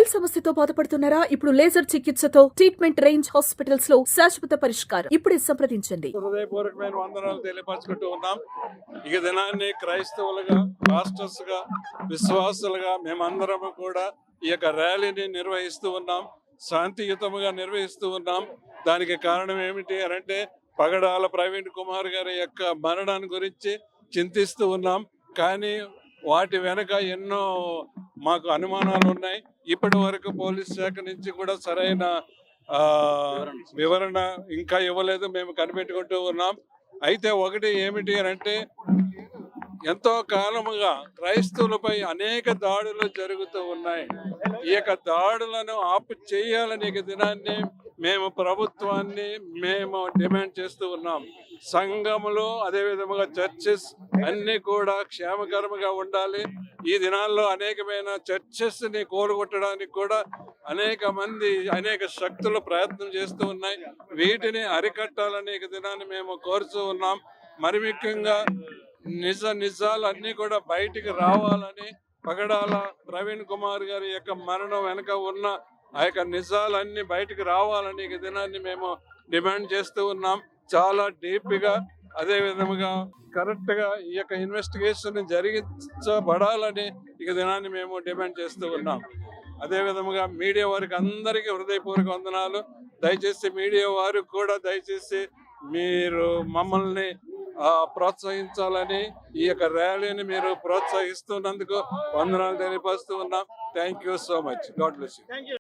Muscle సమస్యతో బాధపడుతున్నారా? ఇప్పుడు లేజర్ చికిత్సతో ట్రీట్మెంట్ రేంజ్ హాస్పిటల్స్ లో శాశ్వత పరిష్కారం. ఇప్పుడే సంప్రదించండి. హృదయపూర్వకమైన వందనాలు తెలియపరచుకుంటూ ఉన్నాం. ఈ దినాన్ని క్రైస్తవులుగా, పాస్టర్స్ గా, విశ్వాసులుగా మేమందరం కూడా ఈ యొక్క ర్యాలీని నిర్వహిస్తూ ఉన్నాం. శాంతియుతముగా నిర్వహిస్తూ ఉన్నాం. దానికి కారణం ఏమిటి అంటే పగడాల ప్రవీణ్ కుమార్ గారి యొక్క మరణాన్ని గురించి చింతిస్తూ ఉన్నాం. కానీ వాటి వెనక ఎన్నో మాకు అనుమానాలు ఉన్నాయి. ఇప్పటి వరకు పోలీస్ శాఖ నుంచి కూడా సరైన వివరణ ఇంకా ఇవ్వలేదు. మేము కనిపెట్టుకుంటూ ఉన్నాం. అయితే ఒకటి ఏమిటి అంటే ఎంతో కాలముగా క్రైస్తవులపై అనేక దాడులు జరుగుతూ ఉన్నాయి. ఈ యొక్క దాడులను ఆపు చేయాలని దినాన్ని మేము ప్రభుత్వాన్ని డిమాండ్ చేస్తూ ఉన్నాం. సంఘములు అదే విధముగా చర్చెస్ అన్ని కూడా క్షేమకరంగా ఉండాలి. ఈ దినాల్లో అనేకమైన చర్చెస్ ని కోలుగొట్టడానికి కూడా అనేక మంది అనేక శక్తులు ప్రయత్నం చేస్తూ ఉన్నాయి. వీటిని అరికట్టాలని ఈ దినాన్ని మేము కోరుతూ ఉన్నాం. మరి ముఖ్యంగా నిజాలు అన్ని కూడా బయటికి రావాలని, పగడాల ప్రవీణ్ కుమార్ గారి యొక్క మరణం వెనక ఉన్న ఆ యొక్క నిజాలన్నీ బయటికి రావాలని ఈ దినాన్ని మేము డిమాండ్ చేస్తూ ఉన్నాం. చాలా డీప్ గా అదే విధముగా కరెక్ట్ గా ఈ యొక్క ఇన్వెస్టిగేషన్ జరిగించబడాలని ఈ దినాన్ని మేము డిమాండ్ చేస్తూ ఉన్నాం. అదే విధముగా మీడియా వారికి అందరికీ హృదయపూర్వక వందనాలు. దయచేసి మీడియా వారు కూడా దయచేసి మీరు మమ్మల్ని ప్రోత్సహించాలని, ఈ యొక్క ర్యాలీని మీరు ప్రోత్సహిస్తున్నందుకు వందనాలు తెలియపరుస్తూ ఉన్నాం. Thank you so much. God bless you.